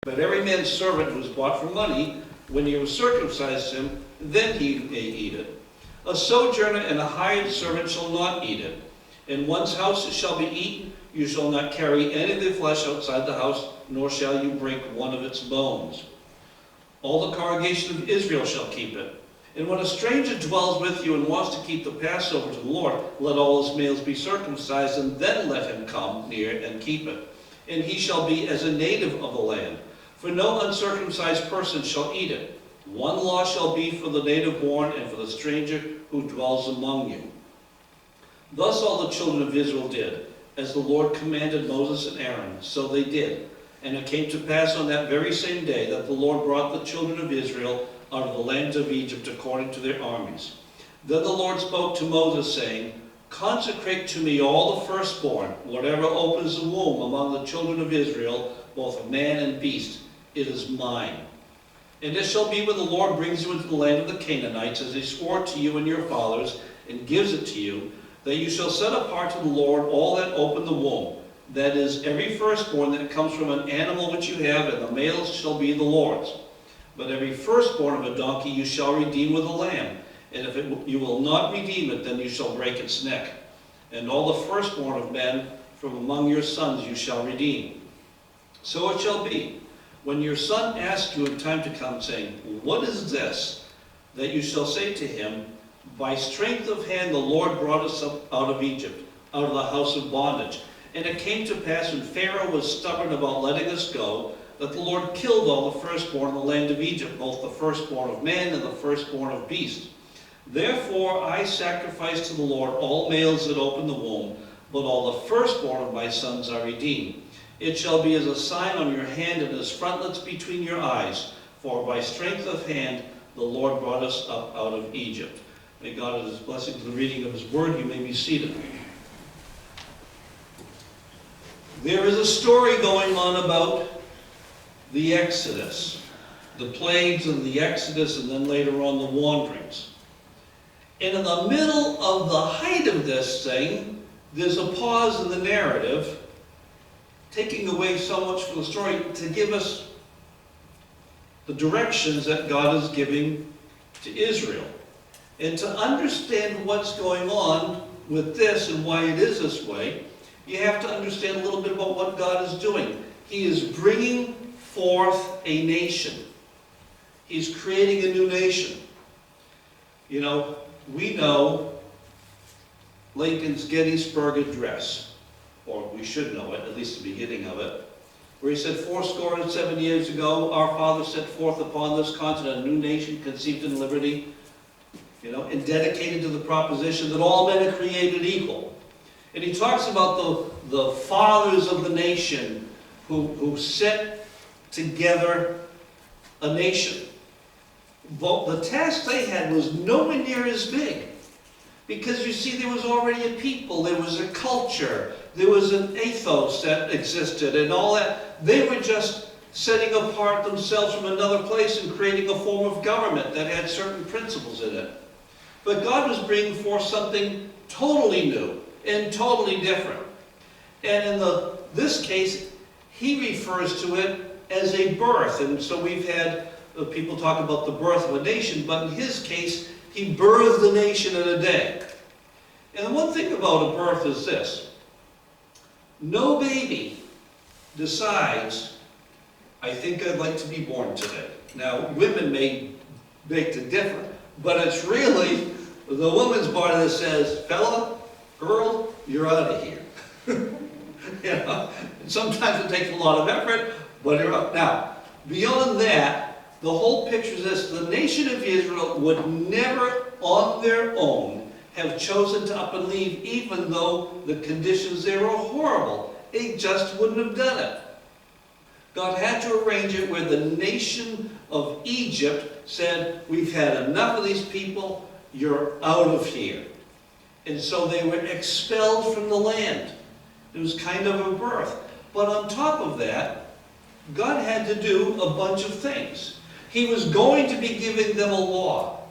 But every man's servant who is bought for money, when you have circumcised him, then he may eat it. A sojourner and a hired servant shall not eat it. In one's house it shall be eaten. You shall not carry any of the flesh outside the house, nor shall you break one of its bones. All the congregation of Israel shall keep it. And when a stranger dwells with you and wants to keep the Passover to the Lord, let all his males be circumcised, and then let him come near and keep it. And he shall be as a native of the land. For no uncircumcised person shall eat it. One law shall be for the native born and for the stranger who dwells among you. Thus all the children of Israel did, as the Lord commanded Moses and Aaron, so they did. And it came to pass on that very same day that the Lord brought the children of Israel out of the land of Egypt according to their armies. Then the Lord spoke to Moses, saying, Consecrate to me all the firstborn, whatever opens the womb among the children of Israel, both man and beast. It is mine. And it shall be when the Lord brings you into the land of the Canaanites, as he swore to you and your fathers, and gives it to you, that you shall set apart to the Lord all that open the womb. That is, every firstborn that comes from an animal which you have, and the males shall be the Lord's. But every firstborn of a donkey you shall redeem with a lamb. And if you will not redeem it, then you shall break its neck. And all the firstborn of men from among your sons you shall redeem. So it shall be, when your son asks you in time to come, saying, What is this? That you shall say to him, By strength of hand the Lord brought us up out of Egypt, out of the house of bondage. And it came to pass, when Pharaoh was stubborn about letting us go, that the Lord killed all the firstborn in the land of Egypt, both the firstborn of man and the firstborn of beast. Therefore I sacrifice to the Lord all males that open the womb, but all the firstborn of my sons are redeemed. It shall be as a sign on your hand and as frontlets between your eyes, for by strength of hand the Lord brought us up out of Egypt. May God add his blessing to the reading of his word. You may be seated. There is a story going on about the Exodus, the plagues of the Exodus, and then later on the wanderings. And in the middle of the height of this thing, there's a pause in the narrative, taking away so much from the story to give us the directions that God is giving to Israel. And to understand what's going on with this and why it is this way, you have to understand a little bit about what God is doing. He is bringing forth a nation. He's creating a new nation. You know, we know Lincoln's Gettysburg Address, or we should know it, at least the beginning of it, where he said, 77 years ago, our fathers set forth upon this continent a new nation conceived in liberty, and dedicated to the proposition that all men are created equal. And he talks about the fathers of the nation who set together a nation. But the task they had was nowhere near as big. Because you see, there was already a people, there was a culture, there was an ethos that existed and all that. They were just setting apart themselves from another place and creating a form of government that had certain principles in it. But God was bringing forth something totally new and totally different. And in this case, he refers to it as a birth. And so we've had people talk about the birth of a nation, but in his case, he birthed the nation in a day. And the one thing about a birth is this. No baby decides, I think I'd like to be born today. Now, women may beg to differ, but it's really the woman's body that says, fella, girl, you're out of here. And sometimes it takes a lot of effort, but you're up. Now, beyond that, the whole picture is this. The nation of Israel would never, on their own, have chosen to up and leave, even though the conditions there were horrible. They just wouldn't have done it. God had to arrange it where the nation of Egypt said, we've had enough of these people, you're out of here. And so they were expelled from the land. It was kind of a birth. But on top of that, God had to do a bunch of things. He was going to be giving them a law.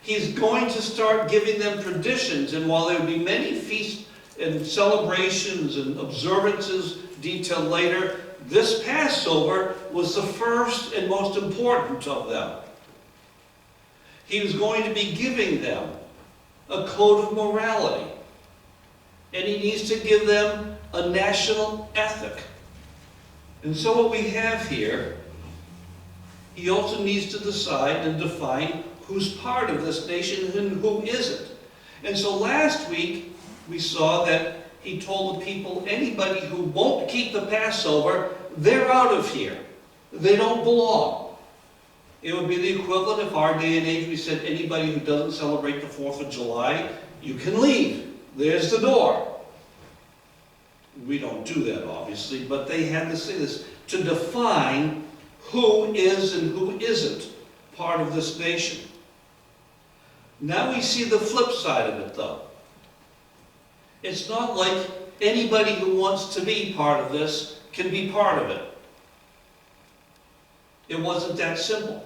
He's going to start giving them traditions, and while there would be many feasts and celebrations and observances detailed later, this Passover was the first and most important of them. He was going to be giving them a code of morality. And he needs to give them a national ethic. And so what we have here, he also needs to decide and define who's part of this nation and who isn't. And so last week, we saw that he told the people, anybody who won't keep the Passover, they're out of here. They don't belong. It would be the equivalent if our day and age we said anybody who doesn't celebrate the 4th of July, you can leave. There's the door. We don't do that, obviously, but they had to say this to define who is and who isn't part of this nation. Now we see the flip side of it, though. It's not like anybody who wants to be part of this can be part of it. It wasn't that simple.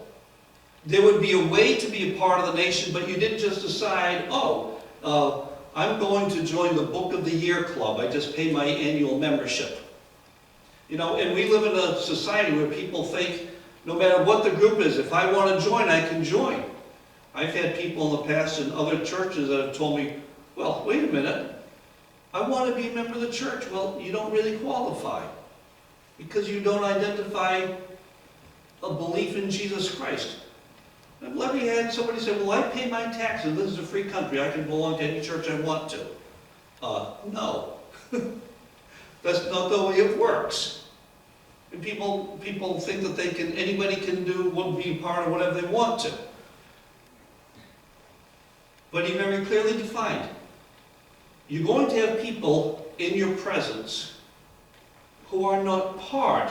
There would be a way to be a part of the nation, but you didn't just decide, I'm going to join the Book of the Year Club. I just pay my annual membership. You know, and we live in a society where people think, no matter what the group is, if I want to join, I can join. I've had people in the past in other churches that have told me, well, wait a minute, I want to be a member of the church. Well, you don't really qualify because you don't identify a belief in Jesus Christ. I've never had somebody say, well, I pay my taxes. This is a free country. I can belong to any church I want to. No. That's not the way it works. And people think that anybody can be part of whatever they want to. But he very clearly defined. You're going to have people in your presence who are not part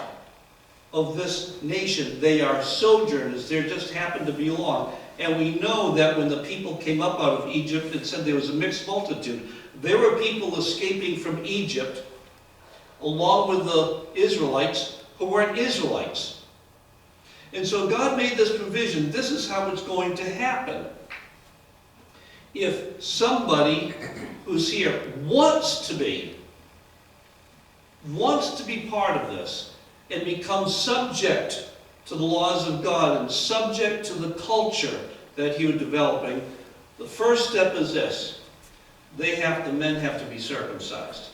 of this nation. They are sojourners. They just happen to belong. And we know that when the people came up out of Egypt, it said there was a mixed multitude. There were people escaping from Egypt along with the Israelites who weren't Israelites. And so God made this provision. This is how it's going to happen. If somebody who's here wants to be part of this and become subject to the laws of God and subject to the culture that he was developing, the first step is this. Men have to be circumcised.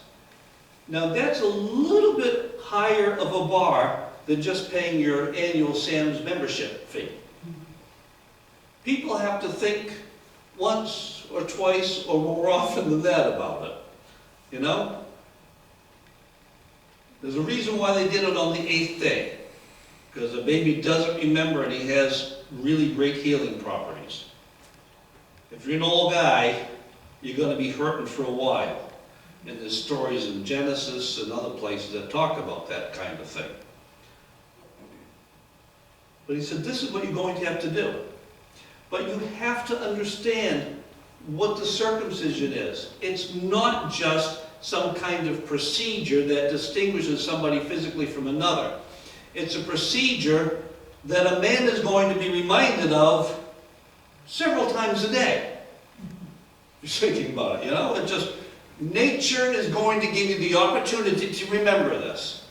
Now that's a little bit higher of a bar than just paying your annual Sam's membership fee. People have to think once or twice or more often than that about it. You know? There's a reason why they did it on the 8th day. Because the baby doesn't remember and he has really great healing properties. If you're an old guy, you're going to be hurting for a while. And there's stories in Genesis and other places that talk about that kind of thing. But he said, this is what you're going to have to do. But you have to understand what the circumcision is. It's not just some kind of procedure that distinguishes somebody physically from another. It's a procedure that a man is going to be reminded of several times a day. You're thinking about it, you know? It just, nature is going to give you the opportunity to remember this.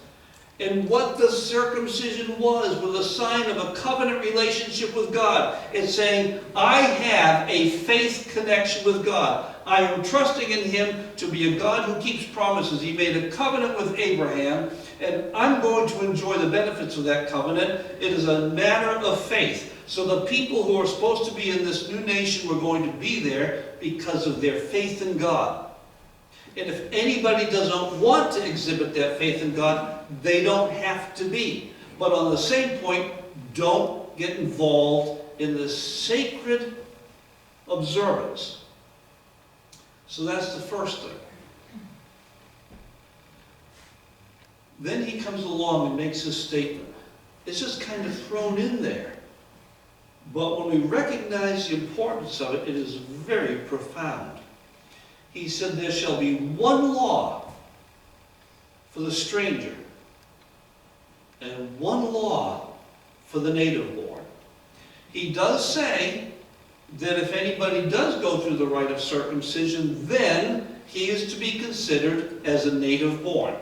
And what the circumcision was a sign of a covenant relationship with God. It's saying, I have a faith connection with God. I am trusting in him to be a God who keeps promises. He made a covenant with Abraham, and I'm going to enjoy the benefits of that covenant. It is a matter of faith. So the people who are supposed to be in this new nation were going to be there because of their faith in God. And if anybody doesn't want to exhibit that faith in God, they don't have to be. But on the same point, don't get involved in the sacred observance. So that's the first thing. Then he comes along and makes his statement. It's just kind of thrown in there. But when we recognize the importance of it, it is very profound. He said, there shall be one law for the stranger and one law for the native born. He does say that if anybody does go through the rite of circumcision, then he is to be considered as a native born.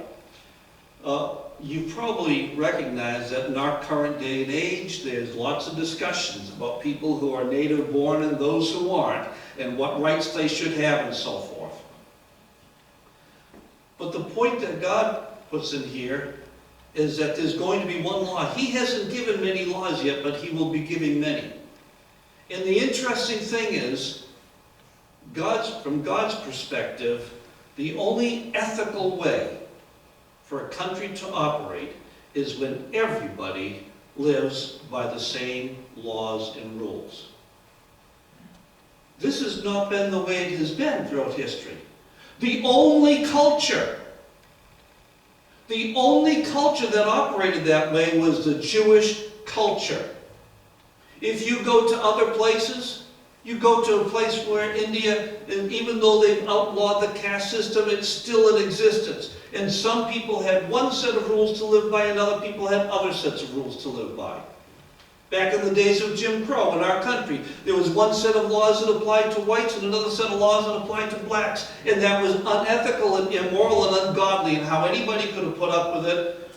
you probably recognize that in our current day and age, there's lots of discussions about people who are native born and those who aren't, and what rights they should have and so forth. But the point that God puts in here is that there's going to be one law. He hasn't given many laws yet, but he will be giving many. And the interesting thing is, from God's perspective, the only ethical way for a country to operate is when everybody lives by the same laws and rules. This has not been the way it has been throughout history. The only culture that operated that way was the Jewish culture. If you go to other places, you go to a place where India, and even though they've outlawed the caste system, it's still in existence. And some people had one set of rules to live by, and other people had other sets of rules to live by. Back in the days of Jim Crow in our country, there was one set of laws that applied to whites and another set of laws that applied to blacks. And that was unethical and immoral and ungodly, and how anybody could have put up with it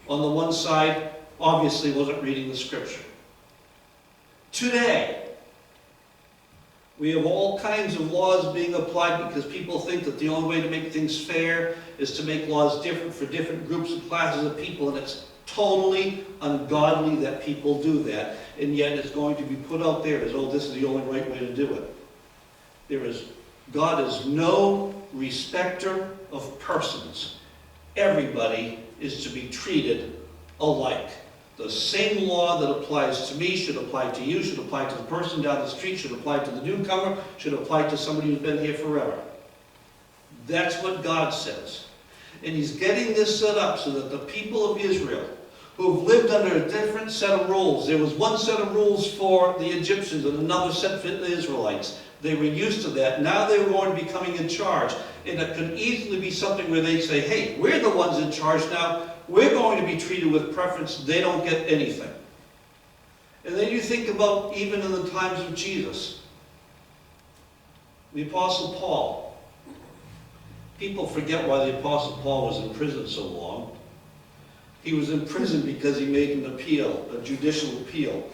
on the one side obviously wasn't reading the scripture. Today, we have all kinds of laws being applied because people think that the only way to make things fair is to make laws different for different groups and classes of people, and it's totally ungodly that people do that, and yet it's going to be put out there as, oh, this is the only right way to do it. God is no respecter of persons. Everybody is to be treated alike. The same law that applies to me should apply to you, should apply to the person down the street, should apply to the newcomer, should apply to somebody who's been here forever. That's what God says. And he's getting this set up so that the people of Israel, who have lived under a different set of rules, there was one set of rules for the Egyptians and another set for the Israelites. They were used to that. Now they were going to be coming in charge. And it could easily be something where they say, hey, we're the ones in charge now. We're going to be treated with preference. They don't get anything. And then you think about even in the times of Jesus, the Apostle Paul. People forget why the Apostle Paul was in prison so long. He was in prison because he made an appeal, a judicial appeal.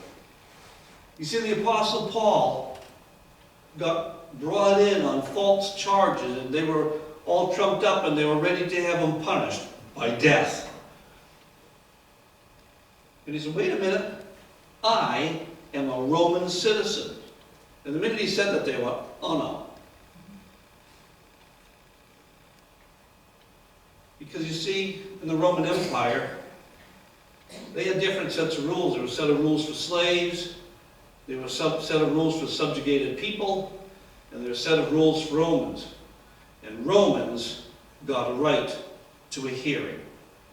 You see, the Apostle Paul got brought in on false charges, and they were all trumped up, and they were ready to have him punished by death. And he said, wait a minute, I am a Roman citizen. And the minute he said that, they went, oh no. Because you see, in the Roman Empire, they had different sets of rules. There was a set of rules for slaves, there was a set of rules for subjugated people, and there was a set of rules for Romans. And Romans got a right to a hearing.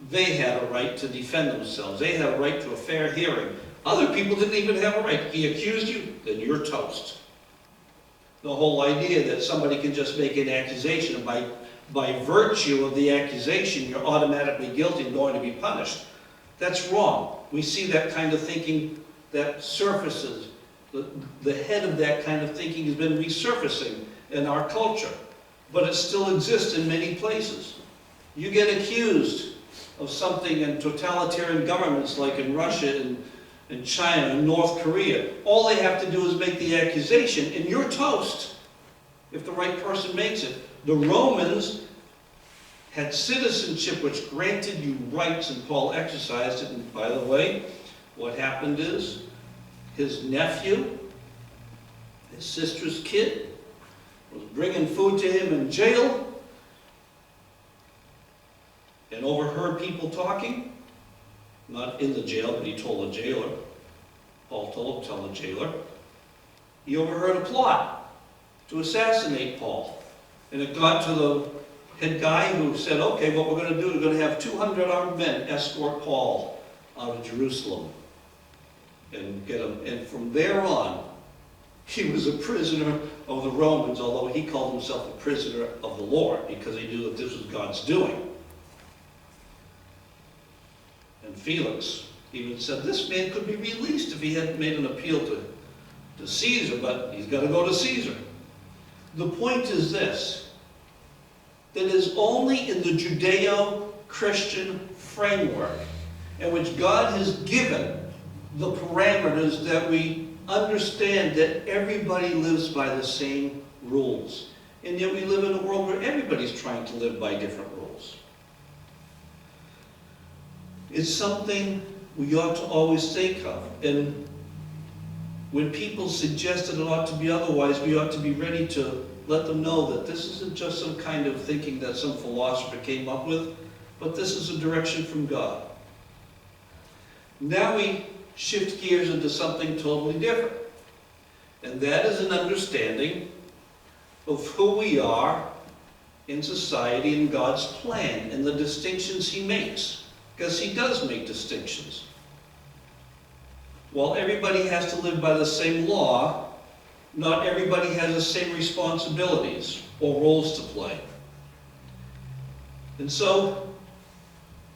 They had a right to defend themselves. They had a right to a fair hearing. Other people didn't even have a right. He accused you, then you're toast. The whole idea that somebody can just make an accusation, and by virtue of the accusation, you're automatically guilty and going to be punished. That's wrong. We see that kind of thinking that surfaces. The head of that kind of thinking has been resurfacing in our culture, but it still exists in many places. You get accused of something in totalitarian governments like in Russia and China and North Korea. All they have to do is make the accusation, and you're toast if the right person makes it. The Romans had citizenship which granted you rights, and Paul exercised it. And by the way, what happened is his nephew, his sister's kid, was bringing food to him in jail and overheard people talking. Not in the jail, but he told the jailer. Paul told him, tell the jailer. He overheard a plot to assassinate Paul. And it got to the head guy who said, okay, what we're going to do is we're going to have 200 armed men escort Paul out of Jerusalem and get him. And from there on, he was a prisoner of the Romans, although he called himself a prisoner of the Lord because he knew that this was God's doing. And Felix even said this man could be released if he hadn't made an appeal to Caesar, but he's got to go to Caesar. The point is this, that is only in the Judeo Christian framework in which God has given the parameters that we understand that everybody lives by the same rules. And yet we live in a world where everybody's trying to live by different rules. It's something we ought to always think of. And when people suggest that it ought to be otherwise, we ought to be ready to let them know that this isn't just some kind of thinking that some philosopher came up with, but this is a direction from God. Now we shift gears into something totally different. And that is an understanding of who we are in society and God's plan and the distinctions He makes. Because He does make distinctions. While everybody has to live by the same law, not everybody has the same responsibilities or roles to play. And so,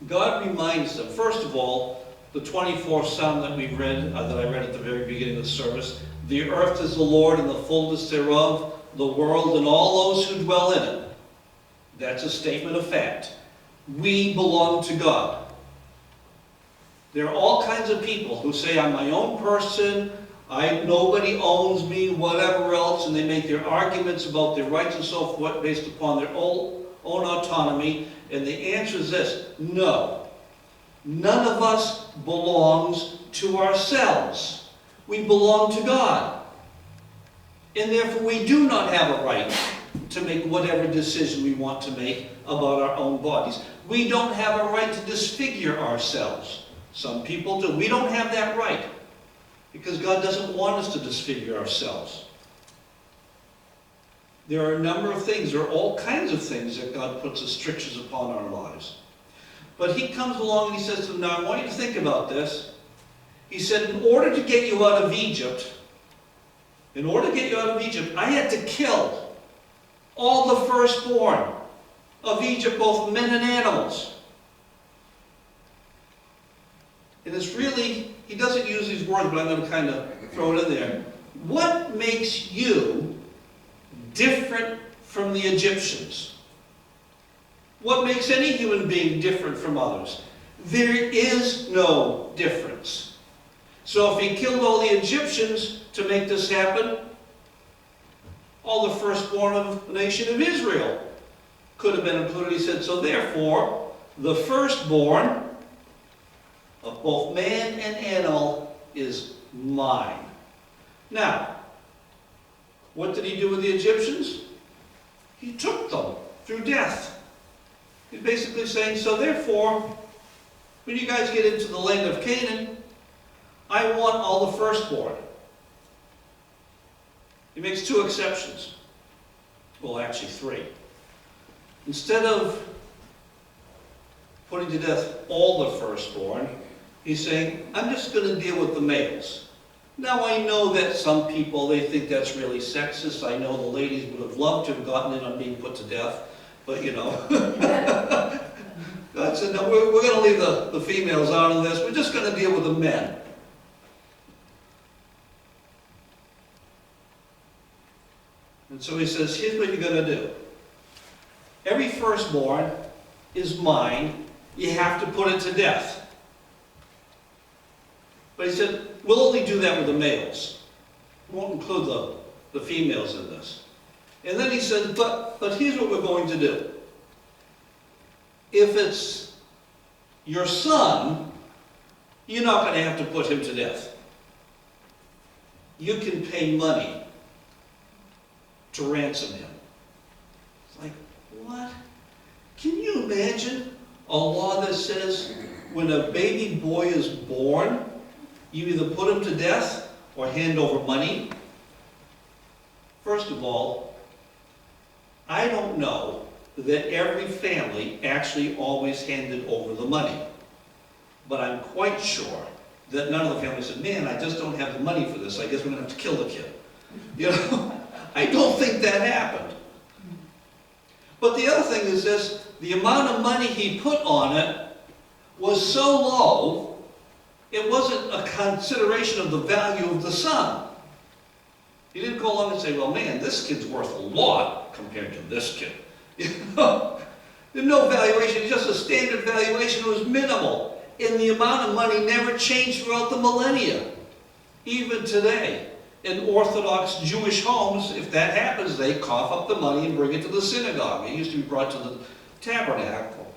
God reminds them, first of all, the 24th Psalm that we read, that I read at the very beginning of the service, the earth is the Lord and the fullness thereof, the world and all those who dwell in it. That's a statement of fact. We belong to God. There are all kinds of people who say, I'm my own person, nobody owns me, whatever else, and they make their arguments about their rights and so forth based upon their own autonomy. And the answer is this: no. None of us belongs to ourselves. We belong to God. And therefore we do not have a right to make whatever decision we want to make about our own bodies. We don't have a right to disfigure ourselves. Some people do. We don't have that right because God doesn't want us to disfigure ourselves. There are a number of things, there are all kinds of things that God puts as strictures upon our lives. But He comes along and He says to them, now I want you to think about this. He said, in order to get you out of Egypt, I had to kill all the firstborn of Egypt, both men and animals. And it's really, He doesn't use these words, but I'm going to kind of throw it in there. What makes you different from the Egyptians? What makes any human being different from others? There is no difference. So if He killed all the Egyptians to make this happen, all the firstborn of the nation of Israel could have been included. He said, so therefore, the firstborn of both man and animal is mine. Now, what did He do with the Egyptians? He took them through death. He's basically saying, so therefore, when you guys get into the land of Canaan, I want all the firstborn. He makes two exceptions. Well, actually three. Instead of putting to death all the firstborn, He's saying, I'm just going to deal with the males. Now I know that some people, they think that's really sexist. I know the ladies would have loved to have gotten in on being put to death. But you know, God said, no, we're going to leave the females out of this. We're just going to deal with the men. And so He says, here's what you're going to do. Every firstborn is mine. You have to put it to death. But He said, we'll only do that with the males. We won't include the females in this. And then He said, but here's what we're going to do. If it's your son, you're not going to have to put him to death. You can pay money to ransom him. It's like, what? Can you imagine a law that says when a baby boy is born, you either put him to death or hand over money? First of all, I don't know that every family actually always handed over the money. But I'm quite sure that none of the families said, man, I just don't have the money for this. I guess we're going to have to kill the kid. You know, I don't think that happened. But the other thing is this, the amount of money he put on it was so low, it wasn't a consideration of the value of the son. He didn't go along and say, well, man, this kid's worth a lot compared to this kid. You know? There's no valuation, it's just a standard valuation. It was minimal. And the amount of money never changed throughout the millennia. Even today, in Orthodox Jewish homes, if that happens, they cough up the money and bring it to the synagogue. It used to be brought to the tabernacle.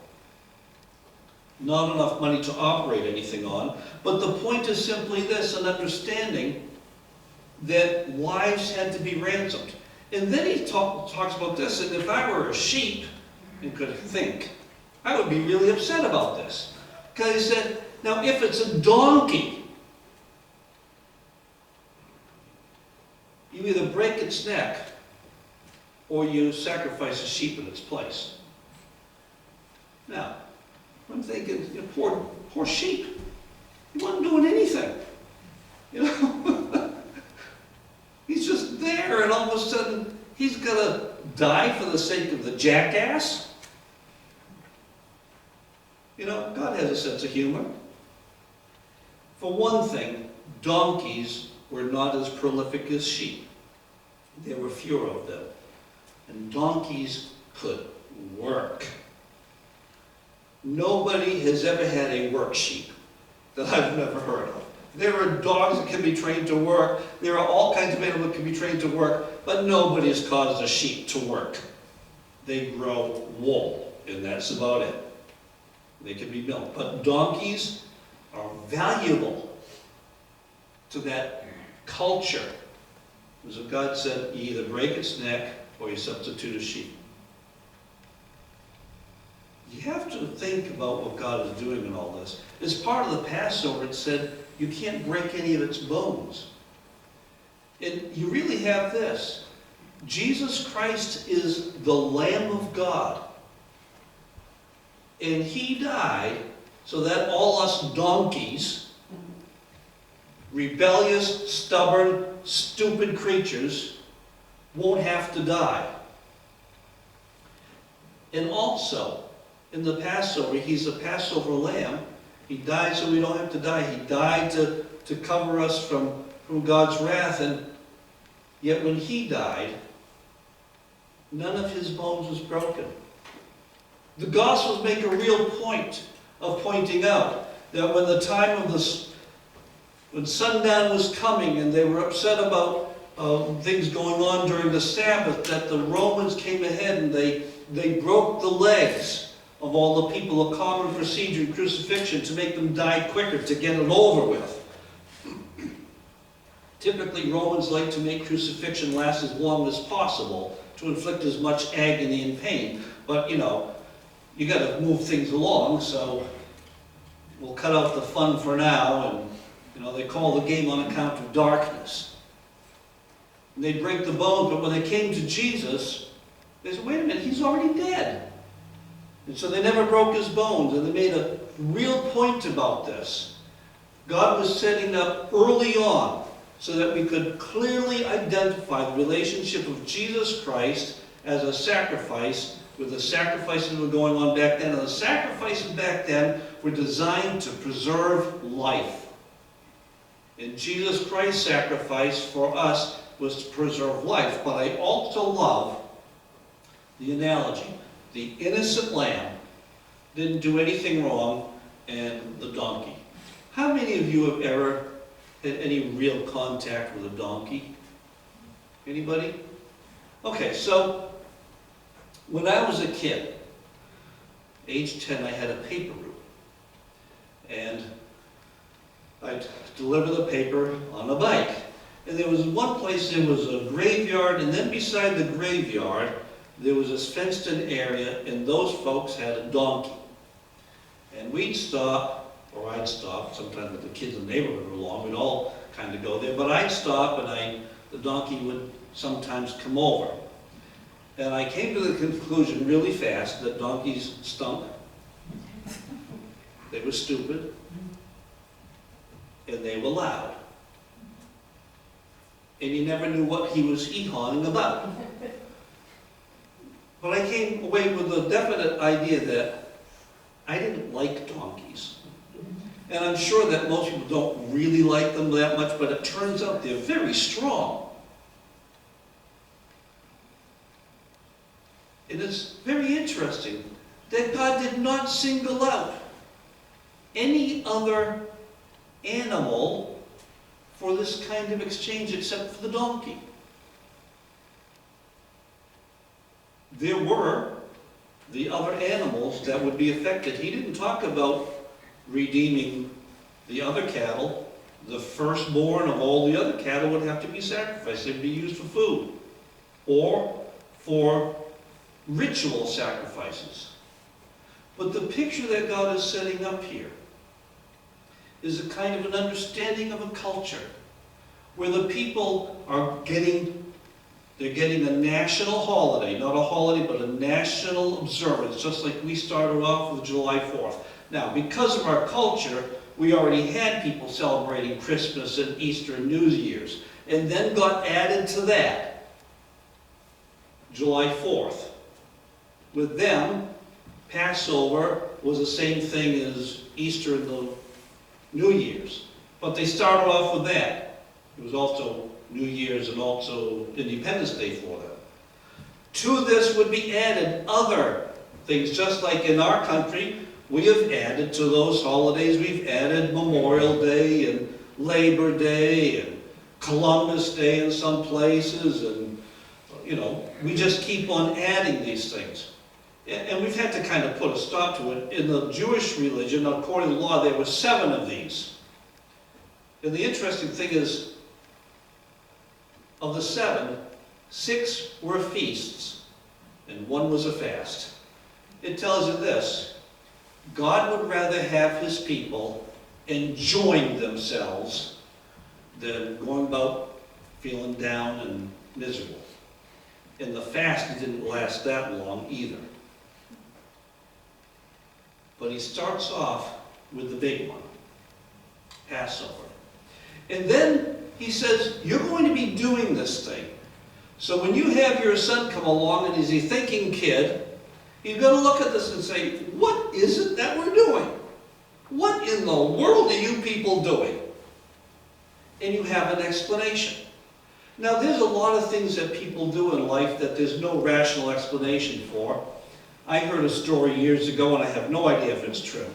Not enough money to operate anything on. But the point is simply this, an understanding that wives had to be ransomed. And then he talks about this, and if I were a sheep and could think, I would be really upset about this. Because he said, now if it's a donkey, you either break its neck or you sacrifice a sheep in its place. Now, I'm thinking, you know, poor sheep. He wasn't doing anything. You know? He's just there, and all of a sudden, he's going to die for the sake of the jackass? You know, God has a sense of humor. For one thing, donkeys were not as prolific as sheep. There were fewer of them. And donkeys could work. Nobody has ever had a work sheep that I've never heard of. There are dogs that can be trained to work. There are all kinds of animals that can be trained to work, but nobody has caused a sheep to work. They grow wool, and that's about it. They can be milked. But donkeys are valuable to that culture. As God said, you either break its neck or you substitute a sheep. You have to think about what God is doing in all this. As part of the Passover, it said you can't break any of its bones. And you really have this. Jesus Christ is the Lamb of God. And he died so that all us donkeys, rebellious, stubborn, stupid creatures, won't have to die. And also, in the Passover, he's a Passover lamb. He died so we don't have to die. He died to cover us from God's wrath. And yet when he died, none of his bones was broken. The Gospels make a real point of pointing out that when the time of when sundown was coming and they were upset about things going on during the Sabbath, that the Romans came ahead and they broke the legs of all the people, a common procedure in crucifixion, to make them die quicker, to get it over with. Typically, Romans like to make crucifixion last as long as possible, to inflict as much agony and pain. But, you know, you got to move things along, so we'll cut out the fun for now, and, you know, they call the game on account of darkness. And they'd break the bones, but when they came to Jesus, they said, wait a minute, he's already dead. And so they never broke his bones, and they made a real point about this. God was setting up early on so that we could clearly identify the relationship of Jesus Christ as a sacrifice with the sacrifices that were going on back then. And the sacrifices back then were designed to preserve life. And Jesus Christ's sacrifice for us was to preserve life. But I also love the analogy. The innocent lamb didn't do anything wrong, and the donkey. How many of you have ever had any real contact with a donkey? Anybody? Okay, so when I was a kid, age 10, I had a paper route. And I'd deliver the paper on a bike. And there was one place, there was a graveyard, and then beside the graveyard, there was this fenced-in area, and those folks had a donkey. And we'd stop, or I'd stop, sometimes if the kids in the neighborhood were along, we'd all kind of go there, but I'd stop, and the donkey would sometimes come over. And I came to the conclusion really fast that donkeys stunk, they were stupid, and they were loud. And you never knew what he was hee-hawing about. But I came away with a definite idea that I didn't like donkeys. And I'm sure that most people don't really like them that much, but it turns out they're very strong. And it's very interesting that God did not single out any other animal for this kind of exchange except for the donkey. There were the other animals that would be affected. He didn't talk about redeeming the other cattle. The firstborn of all the other cattle would have to be sacrificed. They would be used for food or for ritual sacrifices. But the picture that God is setting up here is a kind of an understanding of a culture where the people are they're getting a national holiday, not a holiday, but a national observance, just like we started off with July 4th. Now, because of our culture, we already had people celebrating Christmas and Easter and New Year's, and then got added to that July 4th. With them, Passover was the same thing as Easter and the New Year's. But they started off with that. It was also New Year's and also Independence Day for them. To this would be added other things, just like in our country, we have added to those holidays, we've added Memorial Day and Labor Day and Columbus Day in some places, and we just keep on adding these things. And we've had to kind of put a stop to it. In the Jewish religion, according to law, there were 7 of these. And the interesting thing is, of the 7, 6 were feasts, and 1 was a fast. It tells you this: God would rather have his people enjoying themselves than going about feeling down and miserable. And the fast didn't last that long either. But he starts off with the big one, Passover. And then he says, you're going to be doing this thing. So when you have your son come along and he's a thinking kid, you've got to look at this and say, what is it that we're doing? What in the world are you people doing? And you have an explanation. Now, there's a lot of things that people do in life that there's no rational explanation for. I heard a story years ago, and I have no idea if it's true,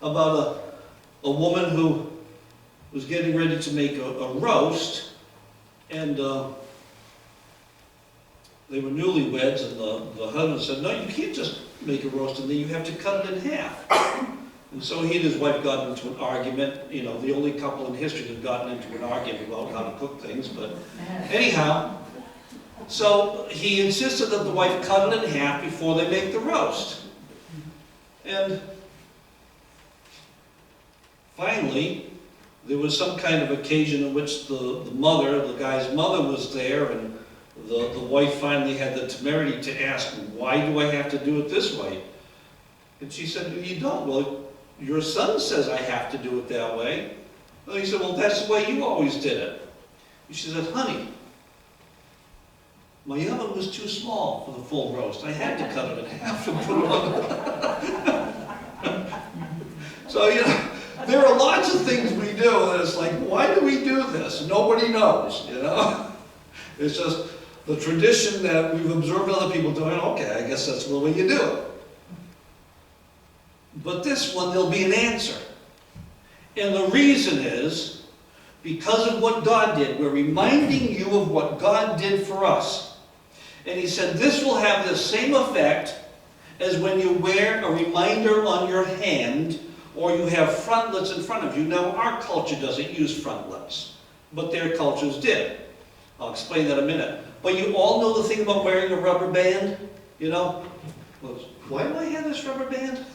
about a woman who was getting ready to make a roast, and they were newlyweds, and the husband said, no, you can't just make a roast and then you have to cut it in half. And so he and his wife got into an argument, the only couple in history that have gotten into an argument about how to cook things, but anyhow, so he insisted that the wife cut it in half before they make the roast. And finally, there was some kind of occasion in which the guy's mother was there, and the wife finally had the temerity to ask, why do I have to do it this way? And she said, you don't. Well, your son says I have to do it that way. And he said, well, that's the way you always did it. And she said, honey, my oven was too small for the full roast. I had to cut it in half and put it on. So, there are lots of things we do that it's like, why do we do this? Nobody knows, It's just the tradition that we've observed other people doing. Okay, I guess that's the way you do it. But this one, there'll be an answer. And the reason is, because of what God did. We're reminding you of what God did for us. And he said, this will have the same effect as when you wear a reminder on your hand, or you have frontlets in front of you. Now, our culture doesn't use frontlets, but their cultures did. I'll explain that in a minute. But you all know the thing about wearing a rubber band? Well, why do I have this rubber band?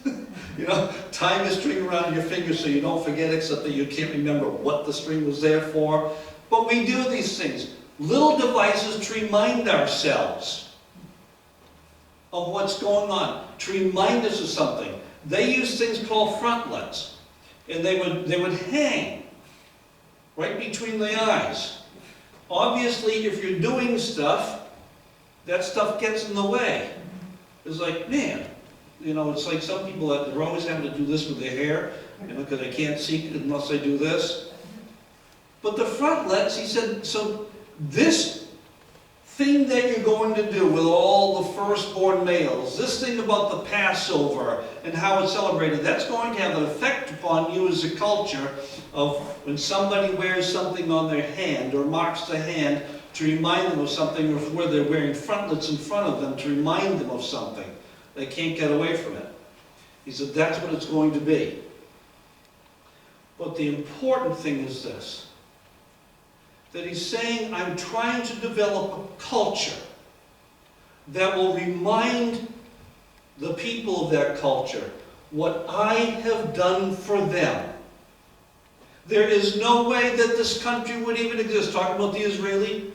Tying a string around your finger so you don't forget, except that you can't remember what the string was there for. But we do these things. Little devices to remind ourselves of what's going on, to remind us of something. They use things called frontlets, and they would hang right between the eyes. Obviously, if you're doing stuff, that stuff gets in the way. It's like, man, it's like some people that they're always having to do this with their hair, because they can't see unless they do this. But the frontlets, he said, so this thing that you're going to do with all the firstborn males, this thing about the Passover and how it's celebrated, that's going to have an effect upon you as a culture of when somebody wears something on their hand or marks the hand to remind them of something, or where they're wearing frontlets in front of them to remind them of something. They can't get away from it. He said that's what it's going to be. But the important thing is this, that he's saying, I'm trying to develop a culture that will remind the people of that culture what I have done for them. There is no way that this country would even exist. Talking about the Israeli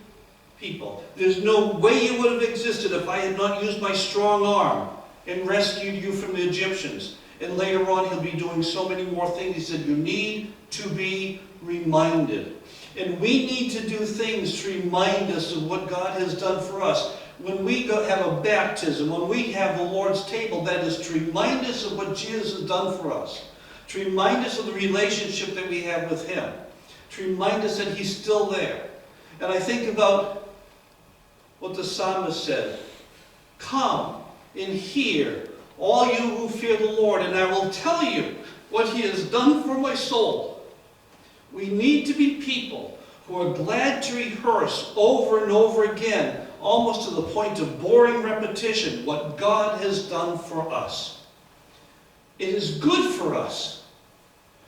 people. There's no way it would have existed if I had not used my strong arm and rescued you from the Egyptians. And later on he'll be doing so many more things. He said, you need to be reminded. And we need to do things to remind us of what God has done for us. When we have a baptism, when we have the Lord's table, that is to remind us of what Jesus has done for us. To remind us of the relationship that we have with Him. To remind us that He's still there. And I think about what the psalmist said. Come and hear, all you who fear the Lord, and I will tell you what He has done for my soul. We need to be people who are glad to rehearse over and over again, almost to the point of boring repetition, what God has done for us. It is good for us,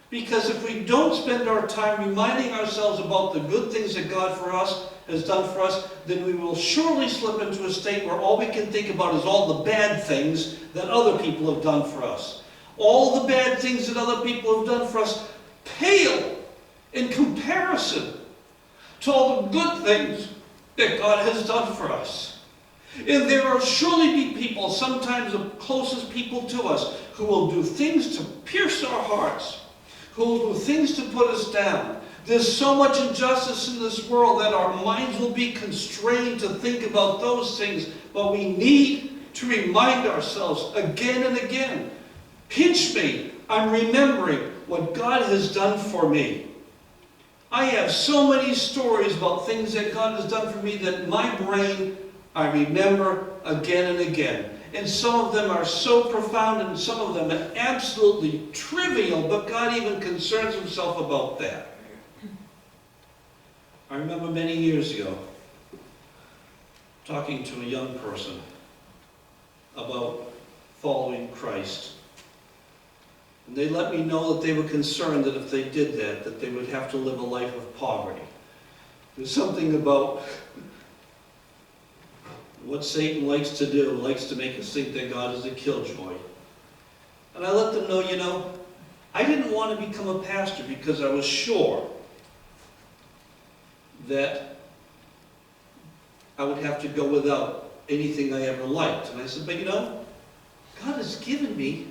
because if we don't spend our time reminding ourselves about the good things that God has done for us, then we will surely slip into a state where all we can think about is all the bad things that other people have done for us. All the bad things that other people have done for us pale in comparison to all the good things that God has done for us. And there will surely be people, sometimes the closest people to us, who will do things to pierce our hearts, who will do things to put us down. There's so much injustice in this world that our minds will be constrained to think about those things, but we need to remind ourselves again and again. Pinch me, I'm remembering what God has done for me. I have so many stories about things that God has done for me that my brain, I remember again and again. And some of them are so profound and some of them are absolutely trivial, but God even concerns Himself about that. I remember many years ago talking to a young person about following Christ. And they let me know that they were concerned that if they did that they would have to live a life of poverty. There's something about what Satan likes to do, likes to make us think that God is a killjoy. And I let them know, I didn't want to become a pastor because I was sure that I would have to go without anything I ever liked. And I said, but God has given me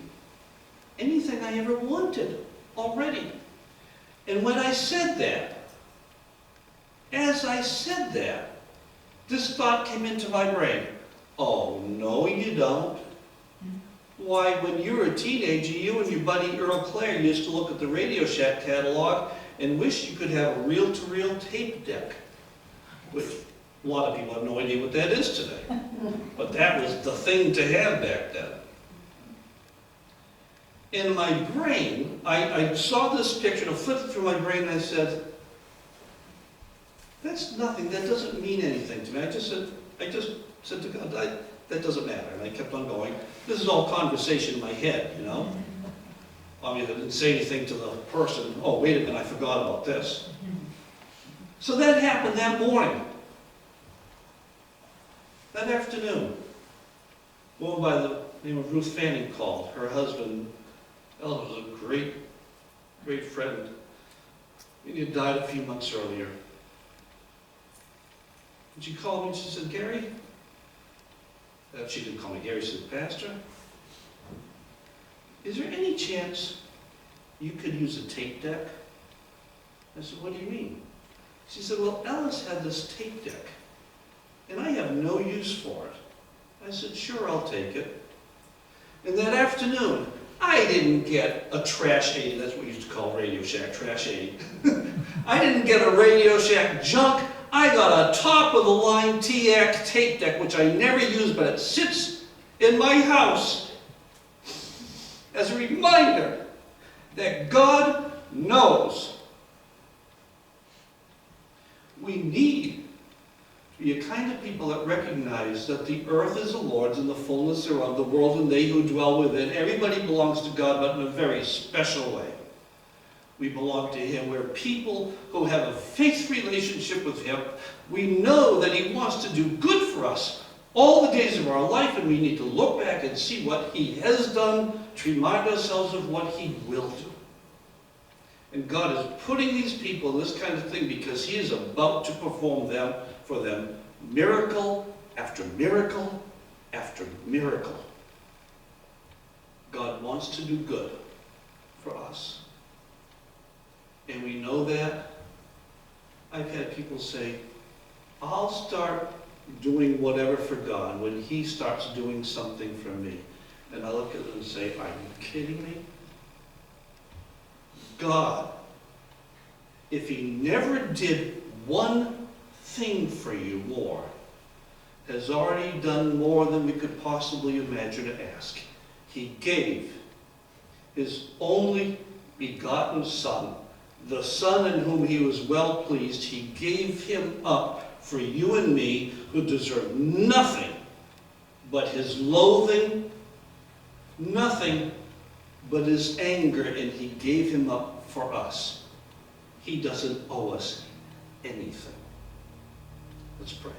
anything I ever wanted already. And when I said that, as I said that, this thought came into my brain. Oh, no you don't. Why, when you were a teenager, you and your buddy Earl Clare used to look at the Radio Shack catalog and wish you could have a reel-to-reel tape deck, which a lot of people have no idea what that is today. But that was the thing to have back then. In my brain, I saw this picture, and it flipped through my brain, and I said, that's nothing, that doesn't mean anything to me. I just said to God, that doesn't matter. And I kept on going. This is all conversation in my head, Obviously, I didn't say anything to the person. Oh, wait a minute, I forgot about this. So that happened that morning. That afternoon, a woman by the name of Ruth Fanning called. Her husband, Ellis, was a great, great friend. He had died a few months earlier. And she called me and she said, Gary, she didn't call me Gary, she said, Pastor, is there any chance you could use a tape deck? I said, what do you mean? She said, well, Ellis had this tape deck, and I have no use for it. I said, sure, I'll take it. And that afternoon, I didn't get a Trash 80, that's what we used to call Radio Shack, Trash 80. I didn't get a Radio Shack junk. I got a top-of-the-line TAC tape deck, which I never use, but it sits in my house as a reminder that God knows. We need to be a kind of people that recognize that the earth is the Lord's and the fullness thereof, the world and they who dwell within. Everybody belongs to God, but in a very special way. We belong to Him. We're people who have a faith relationship with Him. We know that He wants to do good for us all the days of our life, and we need to look back and see what He has done to remind ourselves of what He will do. And God is putting these people in this kind of thing because He is about to perform for them miracle after miracle after miracle. God wants to do good for us. And we know that. I've had people say, I'll start doing whatever for God when He starts doing something for me. And I look at them and say, are you kidding me? God, if He never did one thing for you more, has already done more than we could possibly imagine or ask. He gave His only begotten Son, the Son in whom He was well pleased. He gave Him up for you and me, who deserve nothing but His loathing, nothing but His anger, and He gave Him up for us. He doesn't owe us anything. Let's pray.